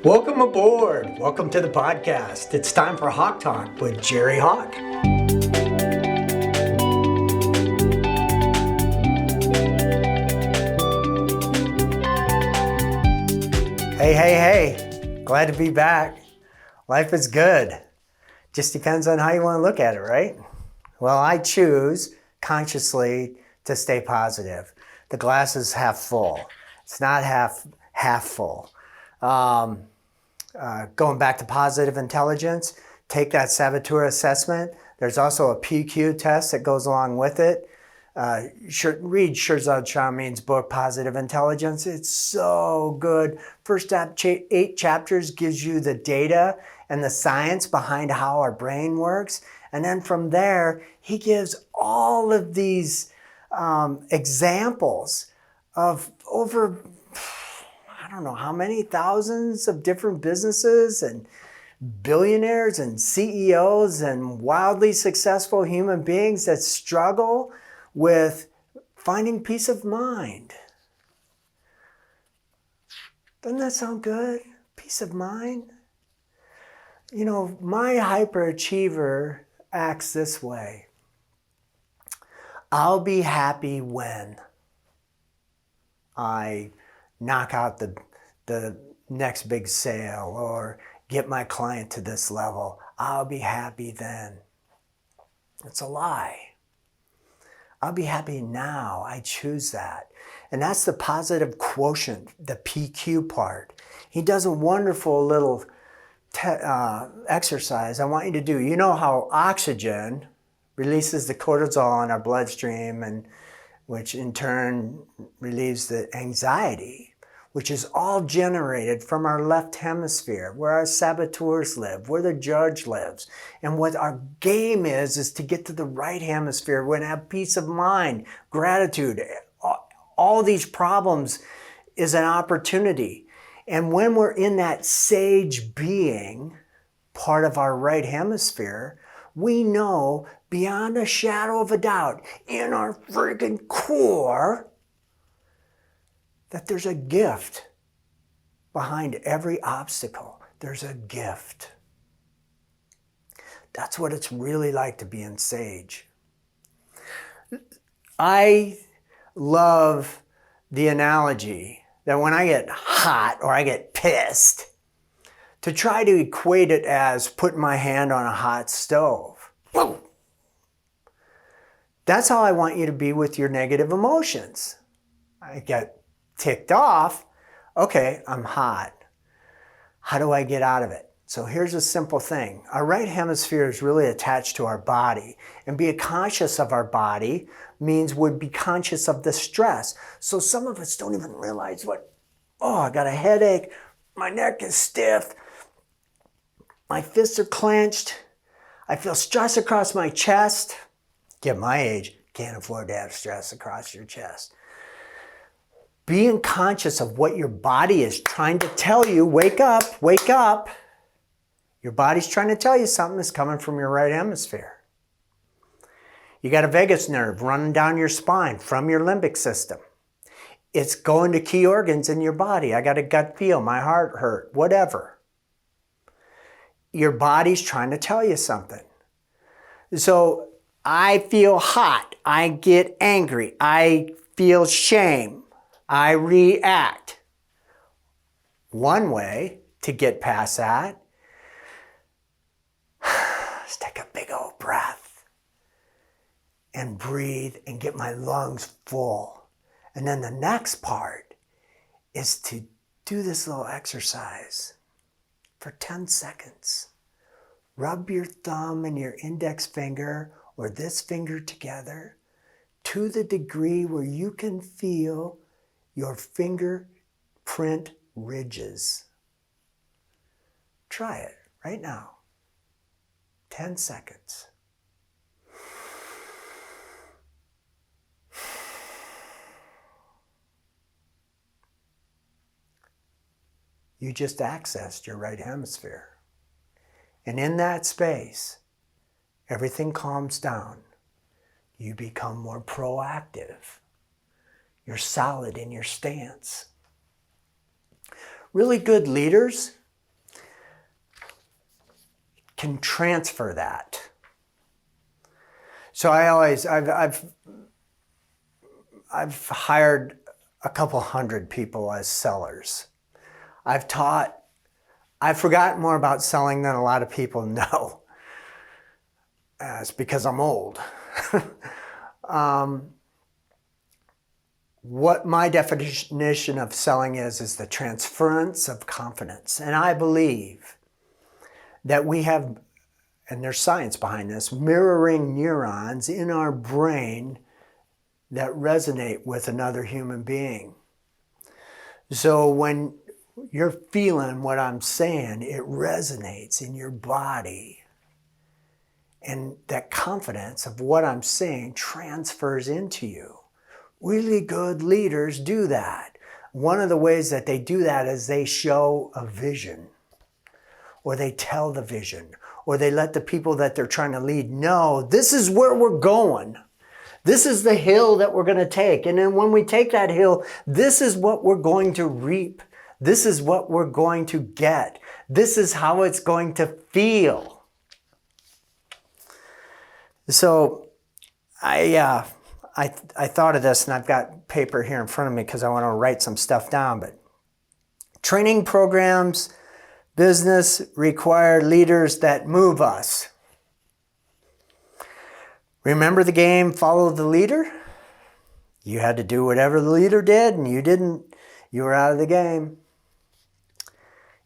Welcome aboard. Welcome to the podcast. It's time for Haack Talk with Jerry Haack. Hey. Glad to be back. Life is good. Just depends on how you want to look at it, right? Well, I choose consciously to stay positive. The glass is half full. It's not half full. Going back to positive intelligence, take that saboteur assessment. There's also a PQ test that goes along with it. Read Shirzad Shamin's book, Positive Intelligence. It's so good. First 8 chapters gives you the data and the science behind how our brain works. And then from there, he gives all of these examples of over, I don't know how many thousands of different businesses and billionaires and CEOs and wildly successful human beings that struggle with finding peace of mind. Doesn't that sound good? Peace of mind? You know, my hyperachiever acts this way. I'll be happy when I knock out the next big sale or get my client to this level. I'll be happy then. It's a lie. I'll be happy now. I choose that. And that's the positive quotient, the PQ part. He does a wonderful little exercise I want you to do. You know how oxygen releases the cortisol in our bloodstream, and which in turn relieves the anxiety, which is all generated from our left hemisphere, where our saboteurs live, where the judge lives. And what our game is to get to the right hemisphere. We're gonna have peace of mind, gratitude. All these problems is an opportunity. And when we're in that sage being, part of our right hemisphere, we know beyond a shadow of a doubt, in our freaking core, that there's a gift behind every obstacle. There's a gift. That's what it's really like to be in sage. I love the analogy that when I get hot or I get pissed, to try to equate it as putting my hand on a hot stove. Whoa. That's how I want you to be with your negative emotions. I get ticked off. Okay, I'm hot. How do I get out of it? So here's a simple thing. Our right hemisphere is really attached to our body, and being conscious of our body means we'd be conscious of the stress. So some of us don't even realize I got a headache, my neck is stiff, my fists are clenched, I feel stress across my chest. At my age, can't afford to have stress across your chest. Being conscious of what your body is trying to tell you, wake up, wake up. Your body's trying to tell you something is coming from your right hemisphere. You got a vagus nerve running down your spine from your limbic system. It's going to key organs in your body. I got a gut feel, my heart hurt, whatever. Your body's trying to tell you something. So I feel hot, I get angry, I feel shame, I react. One way to get past that is take a big old breath and breathe and get my lungs full. And then the next part is to do this little exercise for 10 seconds. Rub your thumb and your index finger or this finger together to the degree where you can feel your fingerprint ridges. Try it right now. 10 seconds. You just accessed your right hemisphere. And in that space, everything calms down. You become more proactive. You're solid in your stance. Really good leaders can transfer that. So I've hired a couple hundred people as sellers. I've forgotten more about selling than a lot of people know. It's because I'm old. What my definition of selling is the transference of confidence. And I believe that we have, and there's science behind this, mirroring neurons in our brain that resonate with another human being. So when you're feeling what I'm saying, it resonates in your body. And that confidence of what I'm saying transfers into you. Really good leaders do that. One of the ways that they do that is they show a vision, or they tell the vision, or they let the people that they're trying to lead know, this is where we're going. This is the hill that we're going to take. And then when we take that hill, this is what we're going to reap. This is what we're going to get. This is how it's going to feel. So I thought of this, and I've got paper here in front of me because I want to write some stuff down. But training programs, business require leaders that move us. Remember the game, Follow the Leader? You had to do whatever the leader did, and you didn't. You were out of the game.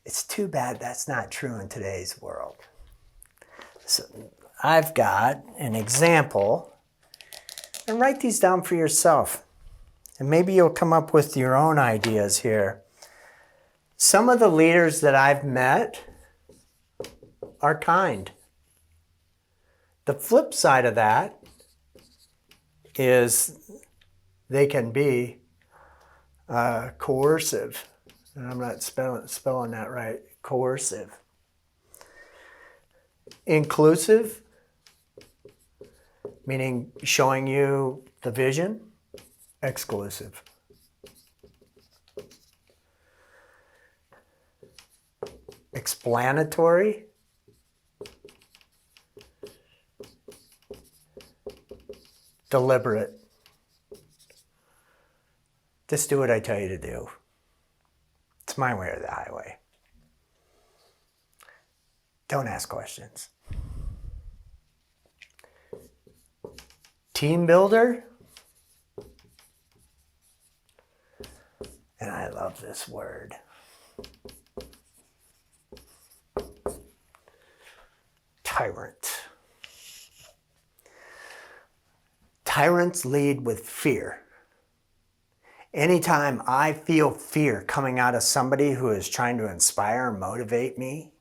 It's too bad that's not true in today's world. So I've got an example. And write these down for yourself. And maybe you'll come up with your own ideas here. Some of the leaders that I've met are kind. The flip side of that is they can be coercive. And I'm not spelling that right. Coercive. Inclusive, meaning showing you the vision. Exclusive. Explanatory. Deliberate. Just do what I tell you to do. It's my way or the highway. Don't ask questions. Team builder. And I love this word. Tyrant. Tyrants lead with fear. Anytime I feel fear coming out of somebody who is trying to inspire and motivate me,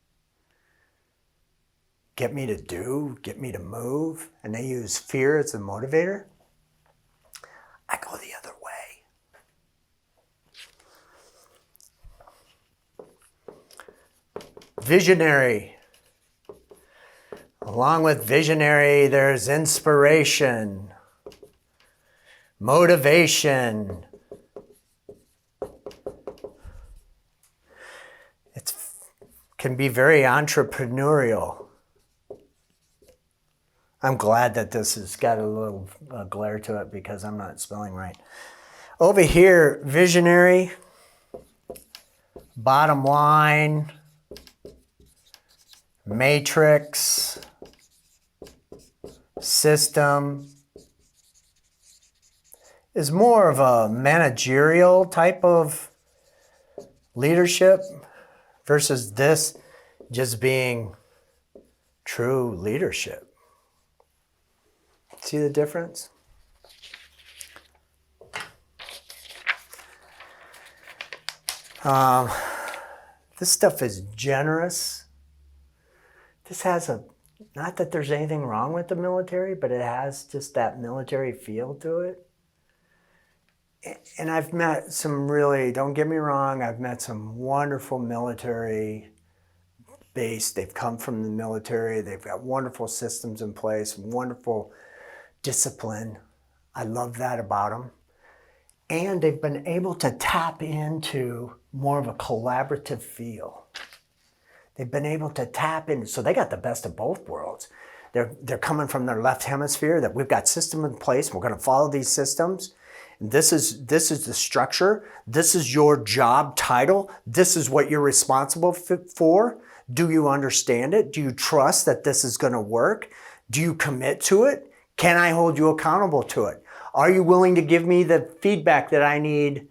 get me to do, get me to move, and they use fear as a motivator, I go the other way. Visionary. Along with visionary, there's inspiration, motivation. It can be very entrepreneurial. I'm glad that this has got a little glare to it because I'm not spelling right. Over here, visionary, bottom line, matrix, system, is more of a managerial type of leadership versus this just being true leadership. See the difference? This stuff is generous. This has not that there's anything wrong with the military, but it has just that military feel to it. And I've met some really, don't get me wrong, I've met some wonderful military base. They've come from the military. They've got wonderful systems in place, wonderful discipline. I love that about them. And they've been able to tap into more of a collaborative feel. They've been able to tap in, so they got the best of both worlds. They're coming from their left hemisphere that we've got systems in place. We're going to follow these systems. This is the structure. This is your job title. This is what you're responsible for. Do you understand it? Do you trust that this is going to work? Do you commit to it? Can I hold you accountable to it? Are you willing to give me the feedback that I need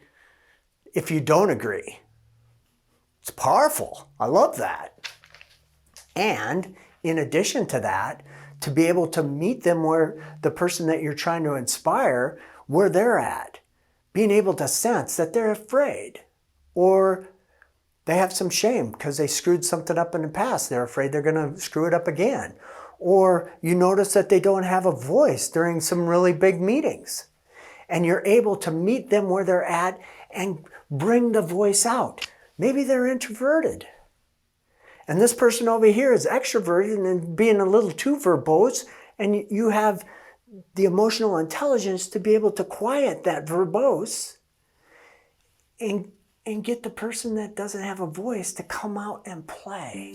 if you don't agree? It's powerful. I love that. And in addition to that, to be able to meet them where the person that you're trying to inspire, where they're at. Being able to sense that they're afraid or they have some shame because they screwed something up in the past. They're afraid they're going to screw it up again. Or you notice that they don't have a voice during some really big meetings. And you're able to meet them where they're at and bring the voice out. Maybe they're introverted. And this person over here is extroverted and being a little too verbose, and you have the emotional intelligence to be able to quiet that verbose and get the person that doesn't have a voice to come out and play.